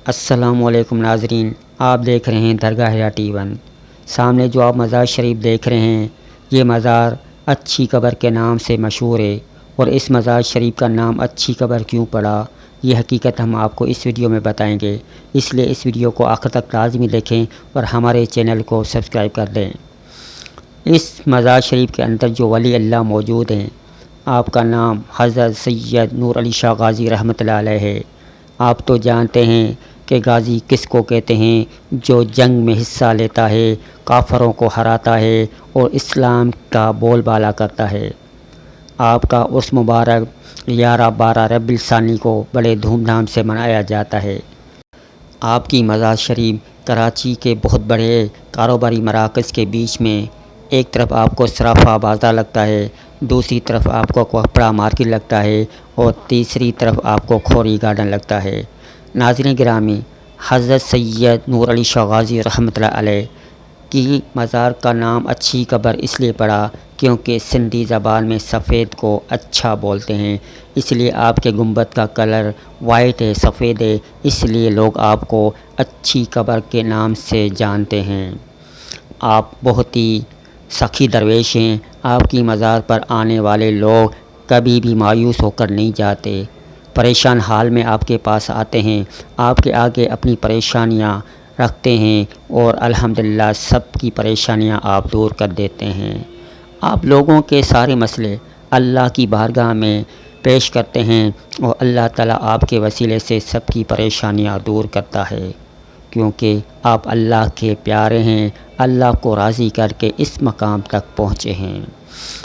السلام علیکم ناظرین، آپ دیکھ رہے ہیں درگاہ حیاتی ون۔ سامنے جو آپ مزار شریف دیکھ رہے ہیں، یہ مزار اچھی قبر کے نام سے مشہور ہے۔ اور اس مزار شریف کا نام اچھی قبر کیوں پڑا، یہ حقیقت ہم آپ کو اس ویڈیو میں بتائیں گے، اس لیے اس ویڈیو کو آخر تک لازمی دیکھیں اور ہمارے چینل کو سبسکرائب کر دیں۔ اس مزار شریف کے اندر جو ولی اللہ موجود ہیں، آپ کا نام حضرت سید نور علی شاہ غازی رحمۃ اللہ علیہ ہے۔ آپ تو جانتے ہیں کہ غازی کس کو کہتے ہیں، جو جنگ میں حصہ لیتا ہے، کافروں کو ہراتا ہے اور اسلام کا بول بالا کرتا ہے۔ آپ کا عرس مبارک 11-12 ربیع الثانی کو بڑے دھوم دھام سے منایا جاتا ہے۔ آپ کی مزار شریف کراچی کے بہت بڑے کاروباری مراکز کے بیچ میں، ایک طرف آپ کو صرافہ بازار لگتا ہے، دوسری طرف آپ کو کپڑا مارکیٹ لگتا ہے اور تیسری طرف آپ کو کھوری گارڈن لگتا ہے۔ ناظرین گرامی، حضرت سید نور علی شاہ غازی رحمۃ اللہ علیہ کی مزار کا نام اچھی قبر اس لیے پڑا کیونکہ سندھی زبان میں سفید کو اچھا بولتے ہیں، اس لیے آپ کے گنبد کا کلر وائٹ ہے، سفید ہے، اس لیے لوگ آپ کو اچھی قبر کے نام سے جانتے ہیں۔ آپ بہت ہی سخی درویش ہیں، آپ کی مزار پر آنے والے لوگ کبھی بھی مایوس ہو کر نہیں جاتے، پریشان حال میں آپ کے پاس آتے ہیں، آپ کے آگے اپنی پریشانیاں رکھتے ہیں اور الحمدللہ سب کی پریشانیاں آپ دور کر دیتے ہیں۔ آپ لوگوں کے سارے مسئلے اللہ کی بارگاہ میں پیش کرتے ہیں اور اللہ تعالیٰ آپ کے وسیلے سے سب کی پریشانیاں دور کرتا ہے، کیونکہ آپ اللہ کے پیارے ہیں، اللہ کو راضی کر کے اس مقام تک پہنچے ہیں۔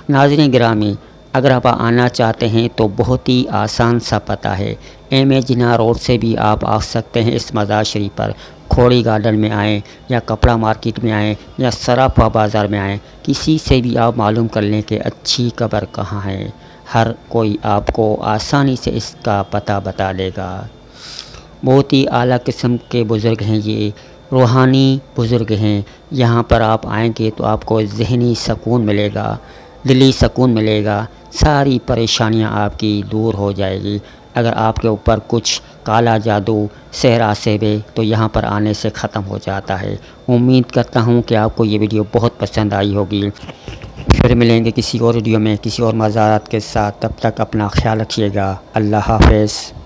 ناظرین گرامی، اگر آپ آنا چاہتے ہیں تو بہت ہی آسان سا پتہ ہے، ایم اے جناح روڈ سے بھی آپ آ سکتے ہیں اس مزار شریف پر۔ کھوڑی گارڈن میں آئیں یا کپڑا مارکیٹ میں آئیں یا صرافہ بازار میں آئیں، کسی سے بھی آپ معلوم کر لیں کہ اچھی قبر کہاں ہے، ہر کوئی آپ کو آسانی سے اس کا پتہ بتا دے گا۔ بہت ہی اعلیٰ قسم کے بزرگ ہیں، یہ روحانی بزرگ ہیں، یہاں پر آپ آئیں گے تو آپ کو ذہنی سکون ملے گا، دلی سکون ملے گا، ساری پریشانیاں آپ کی دور ہو جائے گی۔ اگر آپ کے اوپر کچھ کالا جادو سحر آسیب ہے تو یہاں پر آنے سے ختم ہو جاتا ہے۔ امید کرتا ہوں کہ آپ کو یہ ویڈیو بہت پسند آئی ہوگی۔ پھر ملیں گے کسی اور ویڈیو میں کسی اور مزارات کے ساتھ، تب تک اپنا خیال رکھیے گا۔ اللہ حافظ۔